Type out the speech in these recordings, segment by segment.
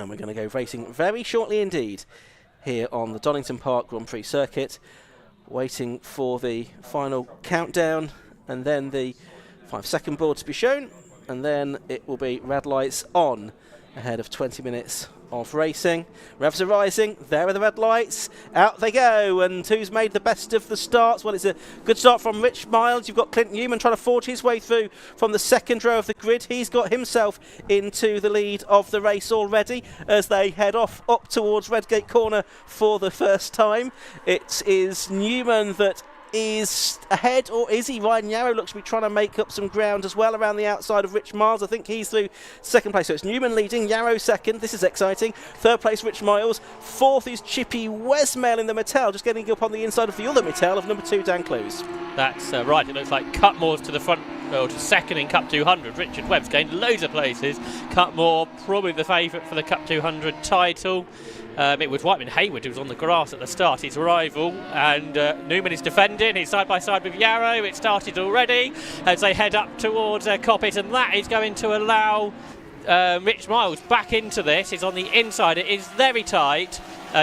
And we're going to go racing very shortly indeed here on the Donington Park Grand Prix circuit, waiting for the final countdown and then the 5-second board to be shown, and then it will be red lights on ahead of 20 minutes of racing. Revs are rising, there are the red lights, out they go, and who's made the best of the starts? Well, it's a good start from Rich Miles. You've got Clint Newman trying to forge his way through from the second row of the grid. He's got himself into the lead of the race already as they head off up towards Redgate Corner for the first time. It is Newman that is ahead, or is he? Ryan Yarrow looks to be trying to make up some ground as well around the outside of Rich Miles. I think he's through second place, so it's Newman leading, Yarrow second. This is exciting. Third place Rich Miles. Fourth is Chippy Wesmail in the Mattel, just getting up on the inside of the other Mattel of number 2 Dan Clues. That's right, it looks like Cutmore's to the front, or to second in Cup 200. Richard Webb's gained loads of places. Cutmore probably the favourite for the Cup 200 title. It was Whiteman Hayward who was on the grass at the start, his rival, and Newman is defending. He's side by side with Yarrow. It started already as they head up towards Coppet, and that is going to allow Rich Miles back into this. He's on the inside. It is very tight.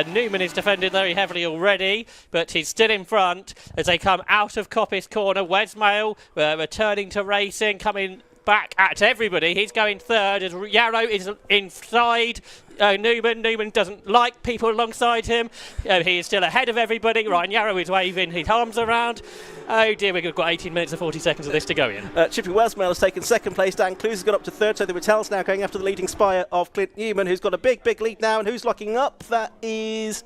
Newman is defended very heavily already, but he's still in front as they come out of Coppet's corner. Wesmail returning to racing, coming back at everybody. He's going third as Yarrow is inside Newman doesn't like people alongside him. He is still ahead of everybody. Ryan Yarrow is waving his arms around. Oh dear, we've got 18 minutes and 40 seconds of this to go in. Chippy Wesmail has taken second place. Dan Clues has got up to third, so the Rattel's now going after the leading spire of Clint Newman, who's got a big lead now, and who's locking up? That is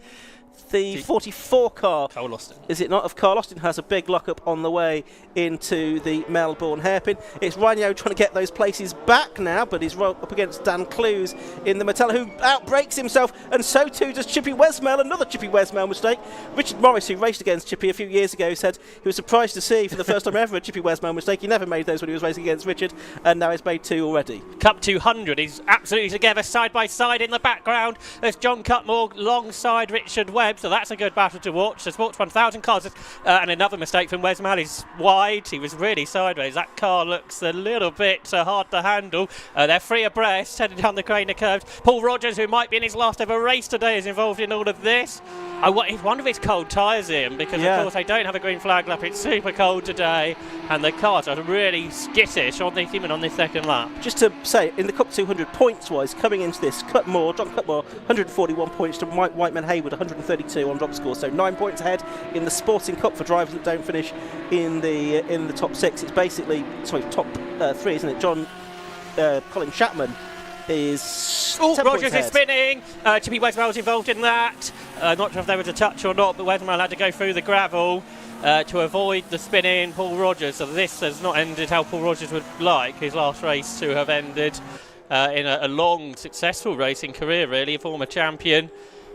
the 44 car. Carl Austin. Is it not? Of Carl Austin has a big lock-up on the way into the Melbourne hairpin. It's Ryan Yarrow trying to get those places back now, but he's up against Dan Clues in the Mattel, who outbrakes himself, and so too does Chippy Wesmail. Another Chippy Wesmail mistake. Richard Morris, who raced against Chippy a few years ago, said he was surprised to see for the first time ever a Chippy Wesmail mistake. He never made those when he was racing against Richard, and now he's made 2 already. Cup 200 is absolutely together side by side in the background. There's John Cutmore alongside Richard Webb, so that's a good battle to watch. The Sports 1000 cars, and another mistake from Wesmail. He's wide. He was really sideways. That car looks a little bit hard to handle. They're free abreast, heading down the Craner curves. Paul Rogers, who might be in his last ever race today, is involved in all of this. I wonder if it's cold tyres in, because of course they don't have a green flag lap. It's super cold today, and the cars are really skittish on this, even on this second lap. Just to say, in the Cup 200 points-wise, coming into this, John Cutmore, 141 points to Whiteman Hayward, 132 on drop score, so 9 points ahead in the Sporting Cup for drivers that don't finish in the top 6. It's basically, top 3, isn't it? Colin Chapman is Rogers is spinning. Chippy Wesmail was involved in that. Not sure if there was a touch or not, but Wesmail had to go through the gravel to avoid the spinning Paul Rogers. So this has not ended how Paul Rogers would like his last race to have ended, in a long, successful racing career, really, a former champion.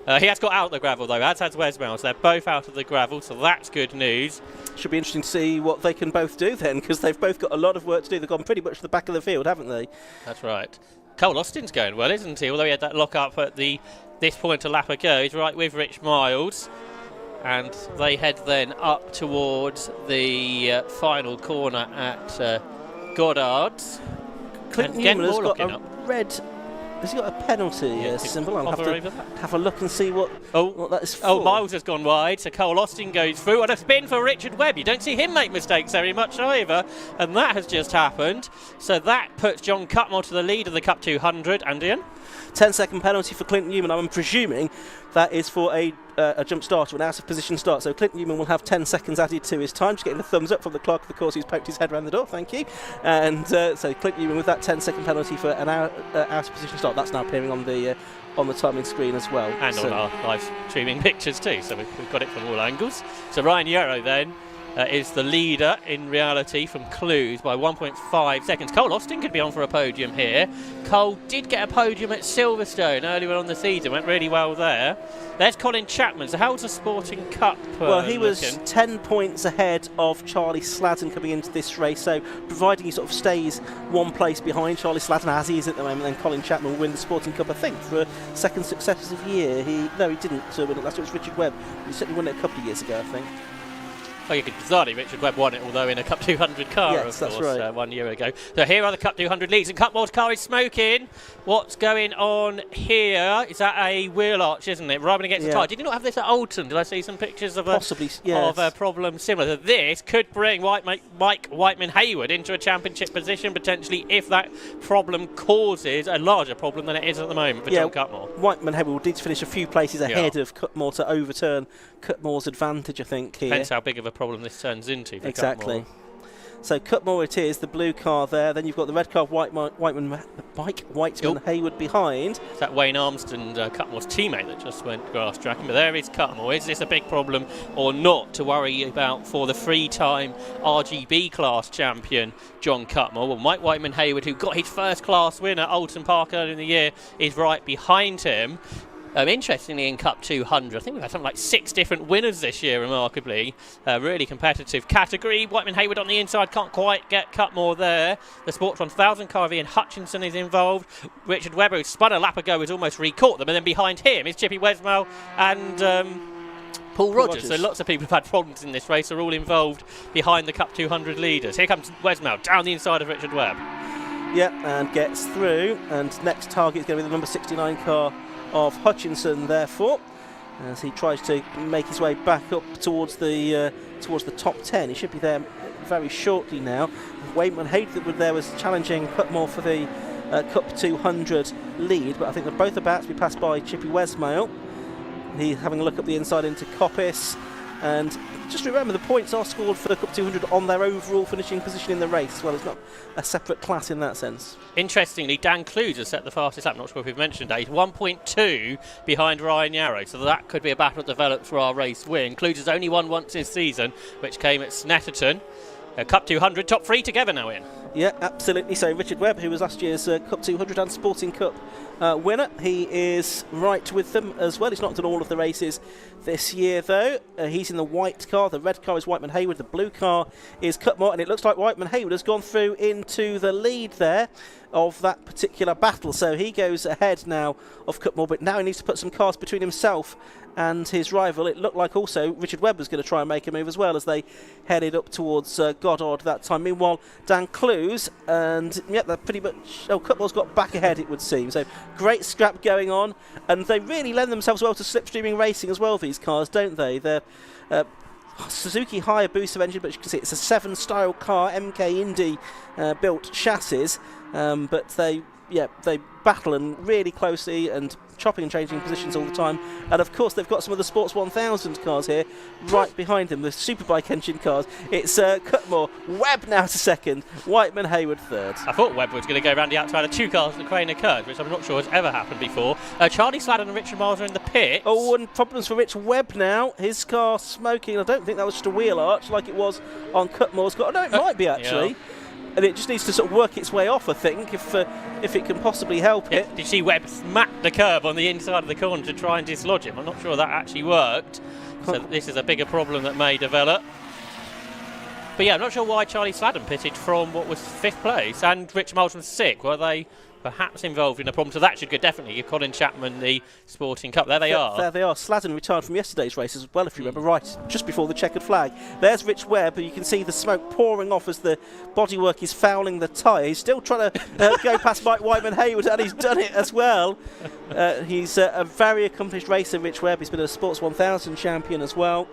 He has got out of the gravel though, as has Wesmail, so they're both out of the gravel, so that's good news. Should be interesting to see what they can both do then, because they've both got a lot of work to do. They've gone pretty much to the back of the field, haven't they? That's right. Cole Austin's going well, isn't he? Although he had that lock up at this point a lap ago, he's right with Rich Miles. And they head then up towards the final corner at Goddard's. Clint Newman has got a red. Has he got a penalty symbol? I'll have to have a look and see what that is for. Oh, Miles has gone wide, so Cole Austin goes through. And a spin for Richard Webb. You don't see him make mistakes very much either. And that has just happened. So that puts John Cutmore to the lead of the Cup 200. And Ian? 10-second penalty for Clint Newman. I'm presuming that is for a jump start or an out of position start. So Clint Newman will have 10 seconds added to his time. Just getting a thumbs up from the clerk of the course who's poked his head around the door. Thank you. And so Clint Newman with that 10-second penalty for an out of position start. That's now appearing on the timing screen as well. And on our live streaming pictures too. So we've got it from all angles. So Ryan Yarrow then is the leader in reality from Clues by 1.5 seconds. Cole Austin could be on for a podium here. Cole did get a podium at Silverstone earlier on the season, went really well there. There's Colin Chapman. So how's the Sporting Cup Well, he was 10 points ahead of Charlie Sladden coming into this race, so providing he sort of stays one place behind Charlie Sladden as he is at the moment, then Colin Chapman will win the Sporting Cup, I think, for a second successive year. He didn't win it last year. It was Richard Webb. He certainly won it a couple of years ago, I think. Oh, you could bizarrely, Richard Webb won it, although in a Cup 200 car, Yes, of that's course, right. 1 year ago. So here are the Cup 200 leads, and Cutmore's car is smoking. What's going on here? Is that a wheel arch, isn't it? Rubbing against the tyre. Did you not have this at Oulton? Did I see some pictures of possibly, yes, of a problem similar to this? Could bring Mike Whiteman-Hayward into a championship position, potentially, if that problem causes a larger problem than it is at the moment for John Cutmore. Whiteman-Hayward will need to finish a few places ahead of Cutmore to overturn Cutmore's advantage, I think, here. Depends how big of a problem this turns into for Exactly. Cutmore. So Cutmore it is, the blue car there. Then you've got the red car of Whiteman-Hayward behind. It's that Wayne Armstrong, Cutmore's teammate, that just went grass tracking. But there is Cutmore. Is this a big problem or not to worry about for the three-time RGB class champion, John Cutmore? Well, Mike Whiteman-Hayward, who got his first class win at Oulton Park earlier in the year, is right behind him. Interestingly, in Cup 200, I think we've had something like 6 different winners this year, remarkably. Really competitive category. Whiteman-Hayward on the inside can't quite get Cutmore there. The Sports 1000 car of Ian Hutchinson is involved. Richard Webber, who spun a lap ago, has almost re-caught them. And then behind him is Chippy Wesmell and Paul Rogers. So lots of people have had problems in this race, are all involved behind the Cup 200 leaders. Here comes Wesmell down the inside of Richard Webb. Yep, and gets through. And next target is going to be the number 69 car of Hutchinson, therefore, as he tries to make his way back up towards the top 10. He should be there very shortly now. Whiteman-Hayward there was challenging Cutmore for the Cup 200 lead, but I think they're both about to be passed by Chippy Wesmale. He's having a look up the inside into Coppice, and just remember the points are scored for the Cup 200 on their overall finishing position in the race as well. It's not a separate class in that sense. Interestingly, Dan Clues has set the fastest lap. Not sure if we've mentioned that. He's 1.2 behind Ryan Yarrow, so that could be a battle developed for our race win. Clues has only won once this season, which came at Snetterton. Cup 200, top 3 together now in. Yeah, absolutely. So Richard Webb, who was last year's Cup 200 and Sporting Cup winner, he is right with them as well. He's not done all of the races this year, though. He's in the white car. The red car is Whiteman-Hayward. The blue car is Cutmore, and it looks like Whiteman-Hayward has gone through into the lead there of that particular battle. So he goes ahead now of Cutmore, but now he needs to put some cars between himself and his rival. It looked like also Richard Webb was going to try and make a move as well as they headed up towards Goddard that time. Meanwhile, Dan Clues and they're pretty much... Oh, Cutmore's got back ahead, it would seem. So great scrap going on, and they really lend themselves well to slipstreaming racing as well, these cars, don't they? They're Suzuki Hayabusa engine, but you can see it's a 7 style car, MK Indy built chassis, but they battle and really closely and chopping and changing positions all the time. And of course they've got some of the Sports 1000 cars here right behind them, the Superbike engine cars. It's Cutmore, Webb now to second, Whiteman-Hayward third. I thought Webb was going to go round the outside of 2 cars and the crane occurred, which I'm not sure has ever happened before. Charlie Sladden and Richard Miles are in the pits. Oh, and problems for Rich Webb now. His car smoking. I don't think that was just a wheel arch like it was on Cutmore's car. No, it might be actually. Yeah. And it just needs to sort of work its way off, I think, if it can possibly help it. Did you see Webb smack the curb on the inside of the corner to try and dislodge him? I'm not sure that actually worked. So this is a bigger problem that may develop. But yeah, I'm not sure why Charlie Sladden pitted from what was 5th place and Rich Miles from 6th. Were they perhaps involved in a problem? So that should definitely give Colin Chapman the Sporting Cup. There they are. There they are. Sladden retired from yesterday's race as well, if you remember, right just before the checkered flag. There's Rich Webb, and you can see the smoke pouring off as the bodywork is fouling the tyre. He's still trying to go past Mike Whiteman-Hayward, and he's done it as well. He's a very accomplished racer, Rich Webb. He's been a Sports 1000 champion as well.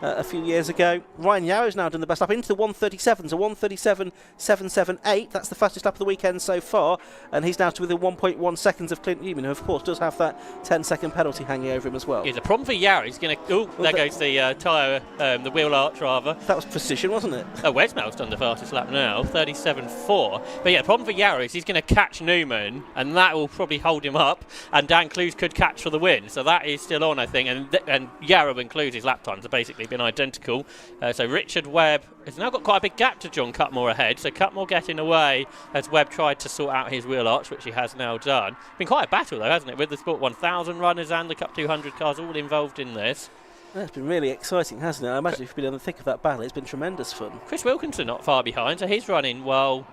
A few years ago. Ryan Yarrow's now done the best lap into the 137, so 137.778. That's the fastest lap of the weekend so far, and he's now to within 1.1 seconds of Clint Newman, who of course does have that 10-second penalty hanging over him as well. Here's a problem for Yarrow. He's going to... Oh, there goes the tyre, the wheel arch rather. That was precision, wasn't it? Oh, Wesmel's done the fastest lap now, 37.4. But yeah, the problem for Yarrow is he's going to catch Newman, and that will probably hold him up, and Dan Clues could catch for the win. So that is still on, I think, and Yarrow and Clues' lap times have basically been identical. So Richard Webb has now got quite a big gap to John Cutmore ahead, so Cutmore getting away as Webb tried to sort out his wheel arch, which he has now done. Been quite a battle though, hasn't it, with the Sport 1000 runners and the Cup 200 cars all involved in this. It's been really exciting, hasn't it? I imagine if you've been in the thick of that battle, it's been tremendous fun. Chris Wilkinson not far behind, so he's running well.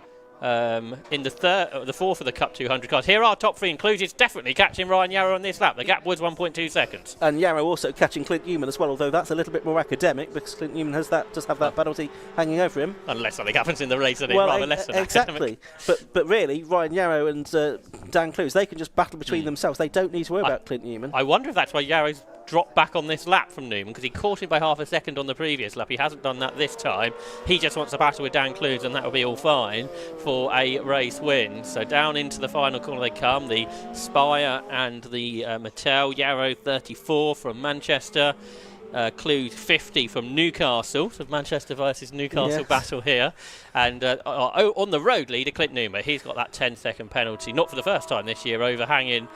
in the fourth of the Cup 200 cars. Here are top three included. It's definitely catching Ryan Yarrow on this lap. The gap was 1.2 seconds. And Yarrow also catching Clint Newman as well, although that's a little bit more academic because Clint Newman does have that penalty hanging over him. Unless something happens in the race, and well, rather less than exactly. But really, Ryan Yarrow and Dan Clues, they can just battle between themselves. They don't need to worry about Clint Newman. I wonder if that's why Yarrow's dropped back on this lap from Newman, because he caught him by half a second on the previous lap. He hasn't done that this time. He just wants to battle with Dan Clues, and that will be all fine for a race win. So down into the final corner they come, the Spire and the Mattel. Yarrow 34 from Manchester, Clues 50 from Newcastle. So Manchester versus Newcastle battle here. And on the road leader, Clint Newman, he's got that 10-second penalty, not for the first time this year, overhanging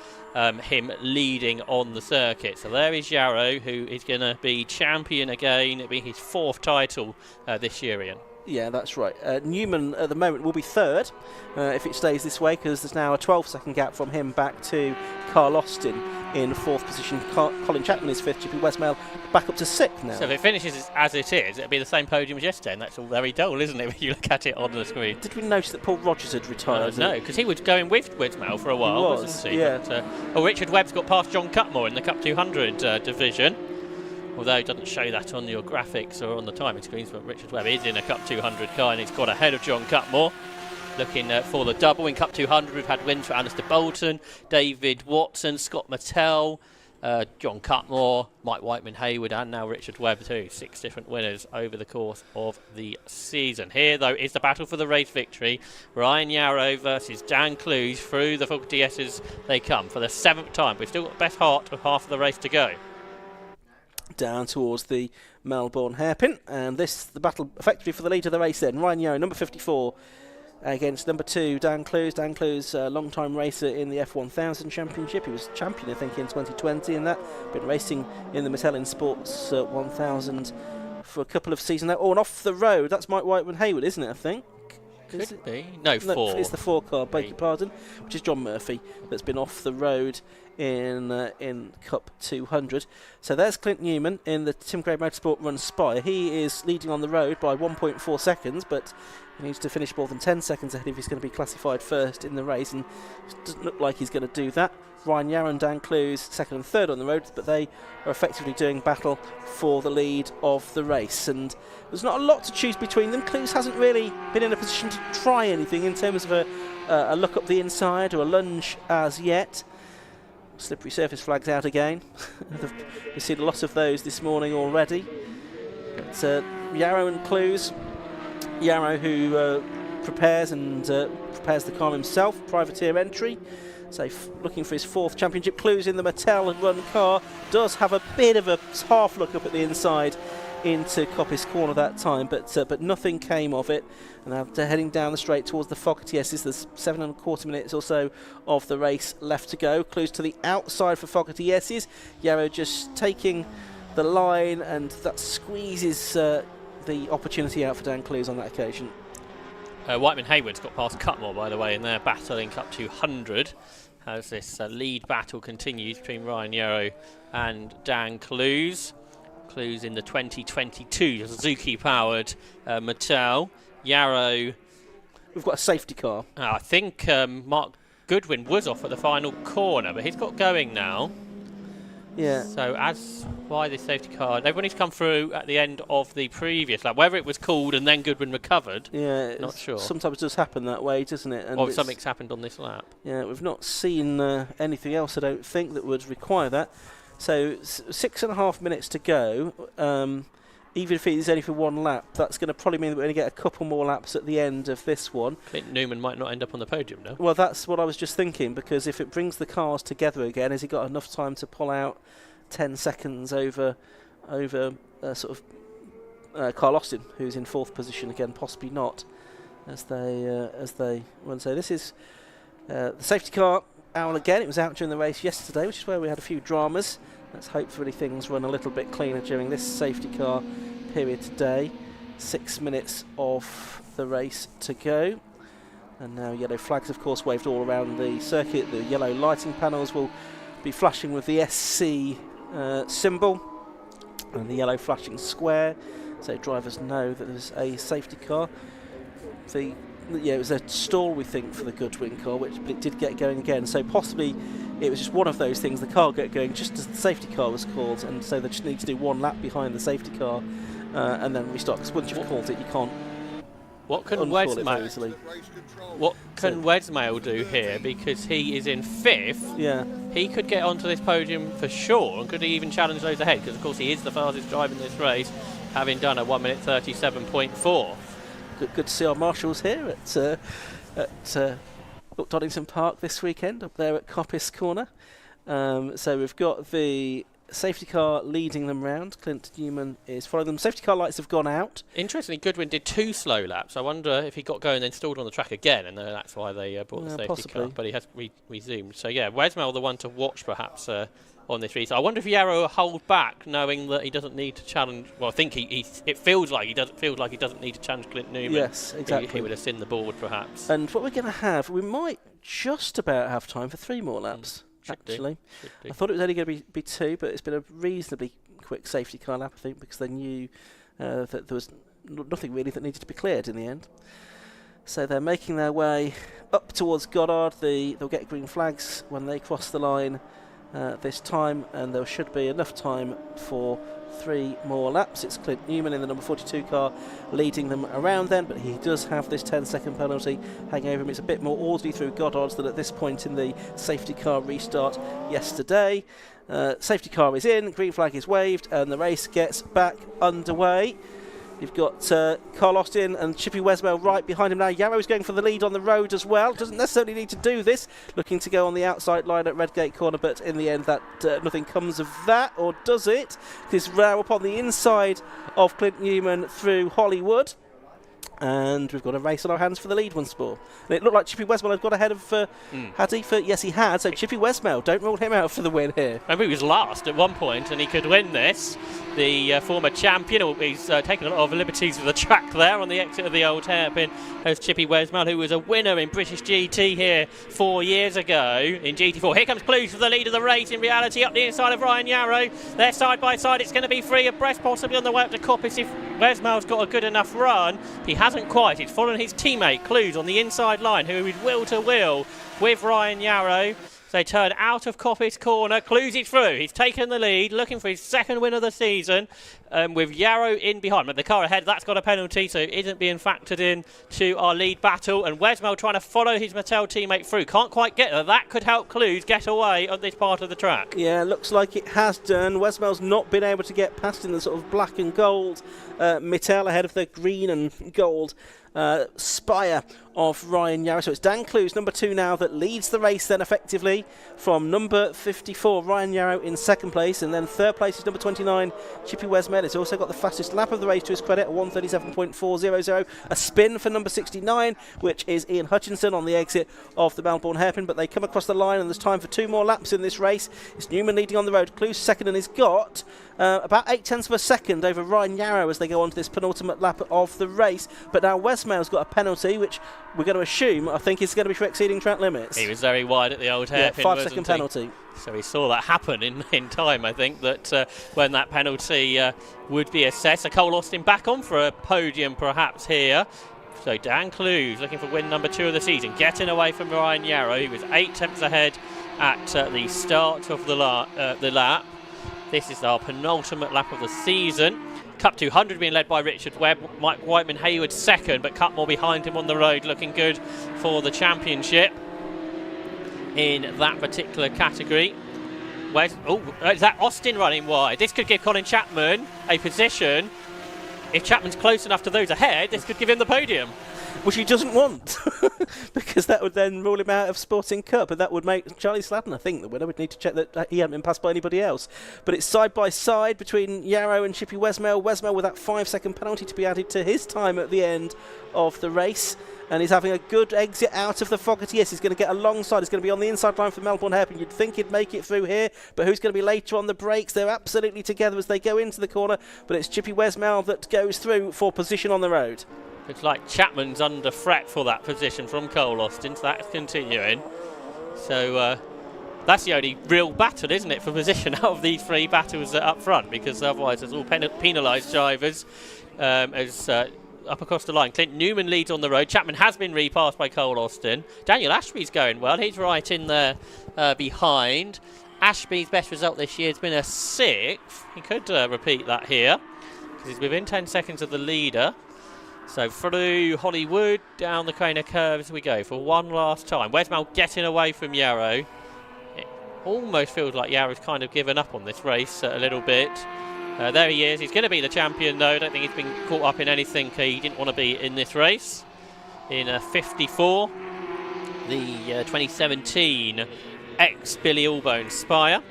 him leading on the circuit. So there is Yarrow, who is going to be champion again. It'll be his fourth title this year, Ian. Yeah, that's right. Newman at the moment will be third if it stays this way, because there's now a 12-second gap from him back to Carl Austin in fourth position. Colin Chapman is fifth, Chippy Westmail back up to sixth now. So if it finishes as it is, it'll be the same podium as yesterday, and that's all very dull, isn't it, when you look at it on the screen? Did we notice that Paul Rogers had retired? No, because he was going with Westmail for a while, wasn't he? Yeah. But, Richard Webb's got past John Cutmore in the Cup 200 division. Although it doesn't show that on your graphics or on the timing screens, but Richard Webb is in a Cup 200 car and he's got ahead of John Cutmore. Looking for the double in Cup 200, we've had wins for Alistair Bolton, David Watson, Scott Mattel, John Cutmore, Mike Whiteman-Hayward, and now Richard Webb too. 6 different winners over the course of the season. Here, though, is the battle for the race victory. Ryan Yarrow versus Dan Clues through the Fogarty S's they come for the 7th time. We've still got the best part of half of the race to go. Down towards the Melbourne hairpin, and this the battle effectively for the lead of the race then. Ryan Yarrow, number 54, against number 2, Dan Clues. Dan Clues, a long-time racer in the F1000 Championship. He was champion, I think, in 2020 in that. Been racing in the Mattel Sports 1000 for a couple of seasons now. Oh, and off the road, that's Mike Whiteman-Hayward, isn't it, I think? Could be. No, 4. It's the 4 car, beg your pardon, which is John Murphy, that's been off the road in Cup 200. So there's Clint Newman in the Tim Gray Motorsport Run Spire. He is leading on the road by 1.4 seconds, but he needs to finish more than 10 seconds ahead if he's going to be classified first in the race, and it doesn't look like he's going to do that. Ryan Yarrow and Dan Clues second and third on the road, but they are effectively doing battle for the lead of the race, and there's not a lot to choose between them. Clues hasn't really been in a position to try anything in terms of a look up the inside or a lunge as yet. Slippery surface flags out again. We've seen a lot of those this morning already. But Yarrow and Clues. Yarrow, who prepares the car himself, privateer entry. So looking for his 4th championship. Clues in the Mattel run car does have a bit of a half look up at the inside into Coppice Corner that time, but nothing came of it. And now they're heading down the straight towards the Fogarty S's. There's 7.25 minutes or so of the race left to go. Clues to the outside for Fogarty S's. Yarrow just taking the line, and that squeezes the opportunity out for Dan Clues on that occasion. Whiteman-Hayward's got past Cutmore, by the way, in their battle in Cup 200. As this lead battle continues between Ryan Yarrow and Dan Clues. Clues in the 2022 Suzuki-powered Mattel. Yarrow... We've got a safety car. I think Mark Goodwin was off at the final corner, but he's got going now. Yeah. So why this safety car? Everybody's come through at the end of the previous lap. Whether it was called and then Goodwin recovered, not sure. Sometimes it does happen that way, doesn't it? And or something's happened on this lap. Yeah, we've not seen anything else, I don't think, that would require that. So 6.5 minutes to go. Even if it is only for one lap, that's going to probably mean that we're going to get a couple more laps at the end of this one. Clint Newman might not end up on the podium now. Well, that's what I was just thinking, because if it brings the cars together again, has he got enough time to pull out 10 seconds over Carl Austin, who's in 4th position again? Possibly not, as they run. So this is the safety car out again. It was out during the race yesterday, which is where we had a few dramas. Let's hopefully things run a little bit cleaner during this safety car period today. 6 minutes of the race to go. And now yellow flags, of course, waved all around the circuit. The yellow lighting panels will be flashing with the SC symbol and the yellow flashing square, so drivers know that there's a safety car. The it was a stall, we think, for the Goodwin car, which it did get going again. So possibly it was just one of those things. The car got going just as the safety car was called, and so they just need to do one lap behind the safety car and then restart. Because once you've called it, you can't. What can Wesmail do here? Because he is in 5th. Yeah. He could get onto this podium for sure, and could he even challenge those ahead? Because of course he is the fastest driver in this race, having done a 1 minute 37.4. Good to see our marshals here at Donington Park this weekend, up there at Coppice Corner. So we've got the safety car leading them round. Clint Newman is following them. Safety car lights have gone out. Interestingly, Goodwin did 2 slow laps. I wonder if he got going and then stalled on the track again, and that's why they brought the safety car. But he has resumed. So yeah, Wesmail the one to watch perhaps on this race. I wonder if Yarrow will hold back, knowing that he doesn't need to challenge. Well, I think it feels like he doesn't need to challenge Clint Newman. Yes, exactly. He would have seen the board perhaps. And what we're going to have, we might just about have time for 3 more laps. Actually, I thought it was only going to be 2, but it's been a reasonably quick safety car lap, I think, because they knew that there was nothing really that needed to be cleared in the end. So they're making their way up towards Goddard. They'll get green flags when they cross the line this time, and there should be enough time for 3 more laps. It's Clint Newman in the number 42 car leading them around then, but he does have this 10-second penalty hanging over him. It's a bit more orderly through Goddard's than at this point in the safety car restart yesterday. Safety car is in, green flag is waved, and the race gets back underway. You've got Carl Austin and Chippy Wesmail right behind him now. Yarrow's going for the lead on the road as well. Doesn't necessarily need to do this. Looking to go on the outside line at Redgate Corner, but in the end that nothing comes of that, or does it? Because now up on the inside of Clint Newman through Hollywood. And we've got a race on our hands for the lead once more. And it looked like Chippy Wesmail had got ahead of had he? Yes, he had. So Chippy Wesmail, don't rule him out for the win here. I mean, he was last at one point, and he could win this. The former champion, he's taken a lot of liberties with the track there on the exit of the old hairpin, as Chippy Wesmail, who was a winner in British GT here 4 years ago in GT4. Here comes Clues for the lead of the race. In reality, up the inside of Ryan Yarrow. They're side by side. It's going to be free abreast, possibly on the way up to Coppice if Wesmail's got a good enough run. He hasn't quite. He's following his teammate Clues on the inside line, who is wheel to wheel with Ryan Yarrow. They turn out of Coppice Corner. Clues it through. He's taken the lead, looking for his 2nd win of the season, with Yarrow in behind. But the car ahead, that's got a penalty, so it isn't being factored in to our lead battle. And Wesmail trying to follow his Mattel teammate through. Can't quite get there. That could help Clues get away on this part of the track. Yeah, looks like it has done. Wesmail's not been able to get past in the sort of black and gold Mattel ahead of the green and gold spire of Ryan Yarrow. So it's Dan Clues, number 2 now, that leads the race then effectively from number 54, Ryan Yarrow in 2nd place, and then 3rd place is number 29, Chippy Wesmail. It's also got the fastest lap of the race to his credit, a 1:37.400. A spin for number 69, which is Ian Hutchinson on the exit of the Melbourne hairpin, but they come across the line and there's time for 2 more laps in this race. It's Newman leading on the road, Clues 2nd, and he's got about 0.8 of a second over Ryan Yarrow as they go on to this penultimate lap of the race. But now Wesmail's got a penalty, which we're going to assume, I think, is going to be for exceeding track limits. He was very wide at the old hairpin. 5-second penalty. So he saw that happen in time, I think, that when that penalty would be assessed. So Cole Austin back on for a podium perhaps here. So Dan Clues looking for win number 2 of the season, getting away from Ryan Yarrow. He was 8 tenths ahead at the start of the lap. This is our penultimate lap of the season. Cup 200 being led by Richard Webb. Mike Whiteman Hayward 2nd, but Cutmore behind him on the road, looking good for the championship in that particular category. Is that Austin running wide? This could give Colin Chapman a position. If Chapman's close enough to those ahead, this could give him the podium. Which he doesn't want, because that would then rule him out of Sporting Cup, and that would make Charlie Sladden, I think, the winner. We'd need to check that he hadn't been passed by anybody else. But it's side by side between Yarrow and Chippy Wesmail. Wesmail with that 5-second penalty to be added to his time at the end of the race. And he's having a good exit out of the Fogarty. Yes, he's going to get alongside. He's going to be on the inside line for Melbourne Hairpin. You'd think he'd make it through here, but who's going to be later on the brakes? They're absolutely together as they go into the corner, but it's Chippy Wesmail that goes through for position on the road. Looks like Chapman's under threat for that position from Cole Austin, so that's continuing. So that's the only real battle, isn't it, for position out of these 3 battles up front, because otherwise there's all penalised drivers as up across the line. Clint Newman leads on the road. Chapman has been repassed by Cole Austin. Daniel Ashby's going well. He's right in there behind. Ashby's best result this year has been a 6th. He could repeat that here because he's within 10 seconds of the leader. So through Hollywood, down the Craner curves we go for one last time. Wesmell getting away from Yarrow. It almost feels like Yarrow's kind of given up on this race a little bit. There he is. He's going to be the champion, though. I don't think he's been caught up in anything he didn't want to be in this race. In 54, the 2017 ex-Billy Allbone Spire.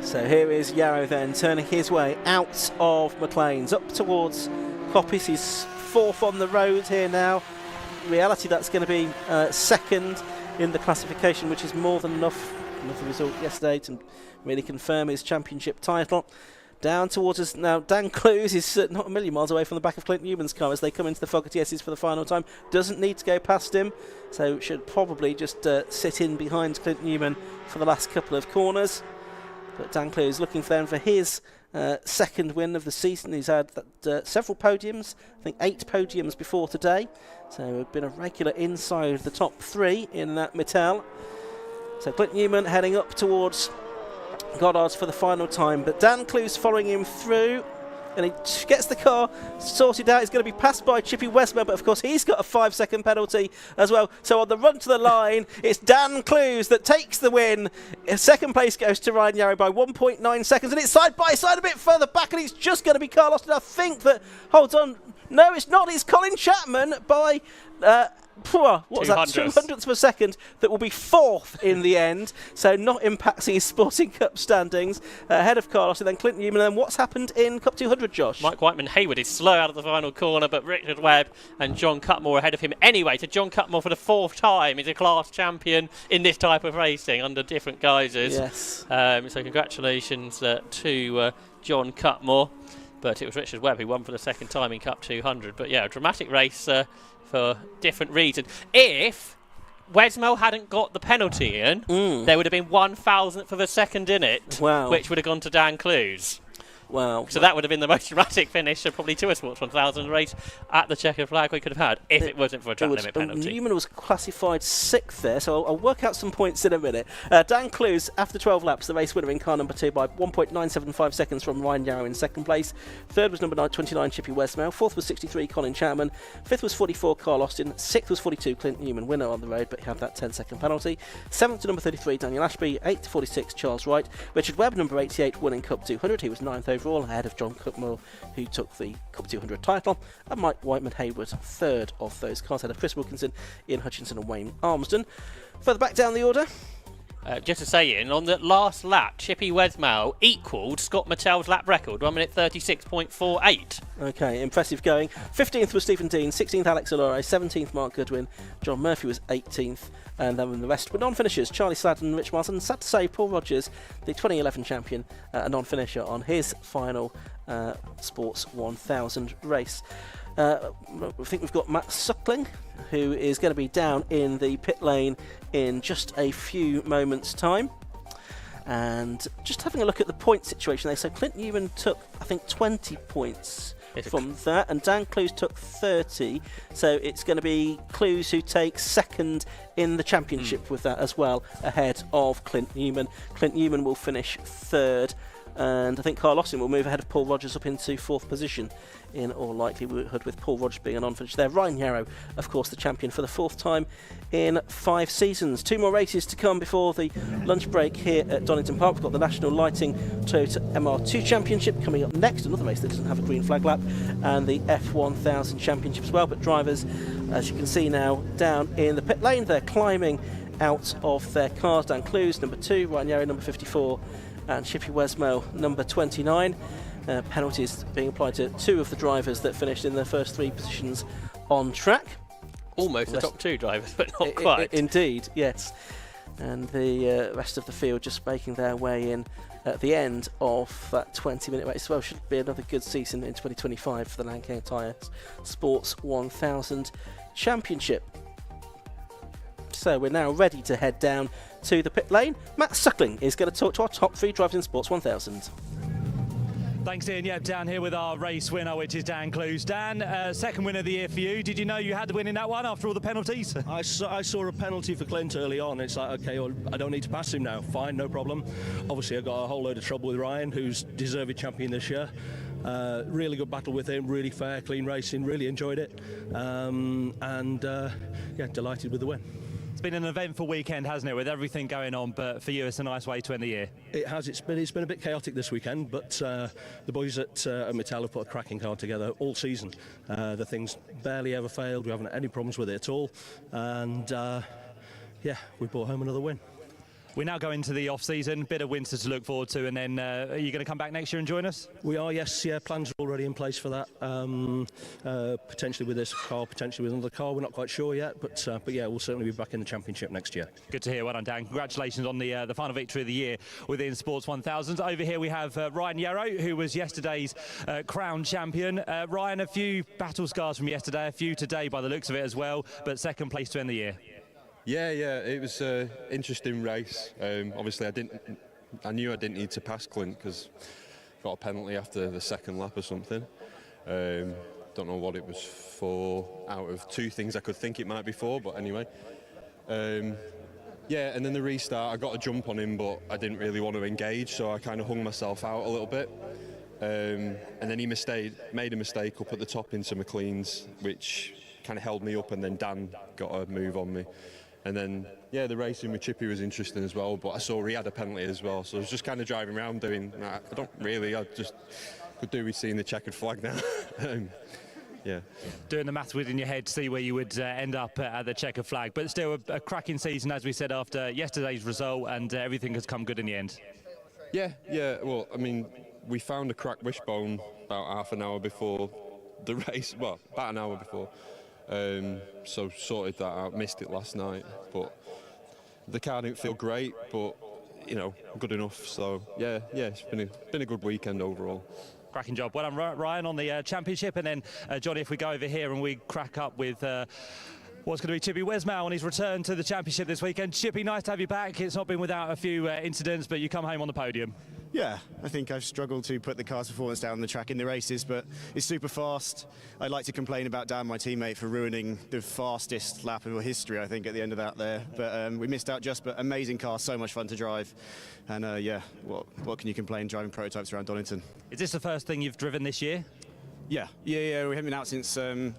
So here is Yarrow then turning his way out of McLean's up towards Coppice. He's 4th on the road here now. In reality, that's going to be 2nd in the classification, which is more than enough. Another result yesterday to really confirm his championship title. Down towards us now, Dan Clues is not a million miles away from the back of Clint Newman's car as they come into the Fogarty-S's for the final time. Doesn't need to go past him, so should probably just sit in behind Clint Newman for the last couple of corners. But Dan Clues looking for them for his 2nd win of the season. He's had several podiums, I think 8 podiums before today. So he's been a regular inside the top 3 in that Mittel. So Clint Newman heading up towards Goddard's for the final time, but Dan Clues following him through, and he gets the car sorted out. He's going to be passed by Chippy Westmore, but of course he's got a 5-second penalty as well. So on the run to the line, it's Dan Clues that takes the win. 2nd place goes to Ryan Yarrow by 1.9 seconds, and it's side by side a bit further back, and it's just going to be Carl Austin. I think that, hold on, no, it's not. It's Colin Chapman by what was that, 200ths of a second, that will be 4th in the end, so not impacting his Sporting Cup standings, ahead of Carlos and then Clint Newman. And then what's happened in Cup 200, Josh? Mike Whiteman Hayward is slow out of the final corner, but Richard Webb and John Cutmore ahead of him anyway. So John Cutmore for the 4th time is a class champion in this type of racing under different guises. Yes. So congratulations to John Cutmore. But it was Richard Webb who won for the 2nd time in Cup 200. But yeah, a dramatic race for different reasons. If Wesmell hadn't got the penalty in, there would have been 1,000th of a second in it, which would have gone to Dan Clues. Wow. So that would have been the most dramatic finish of probably Tour Sports 1000 race at the checkered flag we could have had if it wasn't for a track limit penalty. Newman was classified 6th there, so I'll work out some points in a minute. Dan Clues, after 12 laps, the race winner in car number 2 by 1.975 seconds from Ryan Yarrow in 2nd place. 3rd was number 29 Chippy Westmore. 4th was 63 Colin Chapman. 5th was 44 Carl Austin. 6th was 42 Clint Newman, winner on the road, but he had that 10-second penalty. 7th to number 33 Daniel Ashby. 8th to 46 Charles Wright. Richard Webb, number 88, winning Cup 200. He was 9th overall, ahead of John Cutmore, who took the Cup 200 title, and Mike Whiteman Hayward, 3rd of those cars, ahead of Chris Wilkinson, Ian Hutchinson and Wayne Armsden. Further back down the order, just to say, Ian, on the last lap, Chippy Wesmell equalled Scott Mattel's lap record, 1 minute 36.48. Okay, impressive going. 15th was Stephen Dean, 16th Alex Allure, 17th Mark Goodwin, John Murphy was 18th, and then the rest were non-finishers. Charlie Sladden and Rich Marsden. Sad to say, Paul Rogers, the 2011 champion, a non-finisher on his final Sports 1000 race. I think we've got Matt Suckling, who is going to be down in the pit lane in just a few moments' time. And just having a look at the point situation there. So Clint Newman took, I think, 20 points from that, and Dan Clues took 30. So it's going to be Clues who takes 2nd in the championship with that as well, ahead of Clint Newman. Clint Newman will finish 3rd. And I think Carl Austin will move ahead of Paul Rogers up into 4th position in all likelihood, with Paul Rogers being a non-finisher there. Ryan Yarrow, of course, the champion for the 4th time in 5 seasons. 2 more races to come before the lunch break here at Donington Park. We've got the National Lighting Toyota MR2 Championship coming up next, another race that doesn't have a green flag lap, and the F1000 Championship as well. But drivers, as you can see now, down in the pit lane, they're climbing out of their cars. Dan Clues, number 2, Ryan Yarrow, number 54, and Chippy Wesmell, number 29. Penalties being applied to 2 of the drivers that finished in their first 3 positions on track. Almost the top 2 drivers, but not quite. Indeed, yes. And the rest of the field just making their way in at the end of that 20-minute race. Well, should be another good season in 2025 for the Nankang Tyre Sports 1000 Championship. So we're now ready to head down to the pit lane. Matt Suckling is going to talk to our top 3 drivers in Sports 1000. Thanks, Ian. Yeah, down here with our race winner, which is Dan Clues. Dan, second win of the year for you. Did you know you had to win in that one after all the penalties? I saw a penalty for Clint early on. It's like, okay, well, I don't need to pass him now. Fine, no problem. Obviously, I got a whole load of trouble with Ryan, who's deserved champion this year. Really good battle with him, really fair, clean racing, really enjoyed it. Yeah, delighted with the win. It's been an eventful weekend, hasn't it, with everything going on, but for you it's a nice way to end the year. It has. It's been a bit chaotic this weekend, but the boys at Mattel have put a cracking card together all season. The thing's barely ever failed. We haven't had any problems with it at all, and yeah, we brought home another win. We now go into the off-season, bit of winter to look forward to, and then are you going to come back next year and join us? We are, yes. Yeah, plans are already in place for that. Potentially with this car, potentially with another car. We're not quite sure yet, but yeah, we'll certainly be back in the championship next year. Good to hear. Well done, Dan. Congratulations on the final victory of the year within Sports 1000. Over here we have Ryan Yarrow, who was yesterday's crown champion. Ryan, a few battle scars from yesterday, a few today by the looks of it as well, but second place to end the year. Yeah, it was an interesting race. Obviously, I knew I didn't need to pass Clint because got a penalty after the second lap or something. Don't know what it was for. Out of two things I could think it might be for, but anyway. Yeah, and then the restart, I got a jump on him, but I didn't really want to engage, so I kind of hung myself out a little bit. And then he made a mistake up at the top into McLean's, which kind of held me up, and then Dan got a move on me. And then, yeah, the racing with Chippy was interesting as well, but I saw he had a penalty as well, so I was just kind of driving around doing, I just could do with seeing the checkered flag now. Yeah. Doing the maths within your head to see where you would end up at the checkered flag, but still a cracking season, as we said, after yesterday's result, and everything has come good in the end. Yeah, well, I mean, we found a cracked wishbone about half an hour before the race, well, about an hour before. So sorted that out, missed it last night, but the car didn't feel great, but you know, good enough. So yeah, it's been a good weekend overall. Cracking job. Well done, Ryan, on the championship, and then Johnny, if we go over here and we crack up with what's going to be Chippy Wesmow on his return to the championship this weekend. Chippy, nice to have you back. It's not been without a few incidents, but you come home on the podium. Yeah, I think I've struggled to put the car's performance down on the track in the races, but it's super fast. I'd like to complain about Dan, my teammate, for ruining the fastest lap of history, I think, at the end of that there. But we missed out but amazing car, so much fun to drive. And yeah, what can you complain driving prototypes around Donington? Is this the first thing you've driven this year? Yeah. We haven't been out since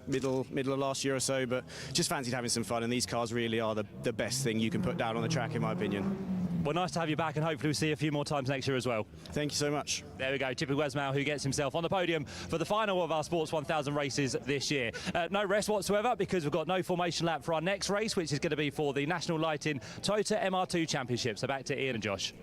middle of last year or so, but just fancied having some fun, and these cars really are the best thing you can put down on the track, in my opinion. Well, nice to have you back, and hopefully we'll see you a few more times next year as well. Thank you so much. There we go, Chippy Wesmow, who gets himself on the podium for the final of our Sports 1000 races this year. No rest whatsoever, because we've got no formation lap for our next race, which is going to be for the National Lighting Toyota MR2 Championship. So back to Ian and Josh.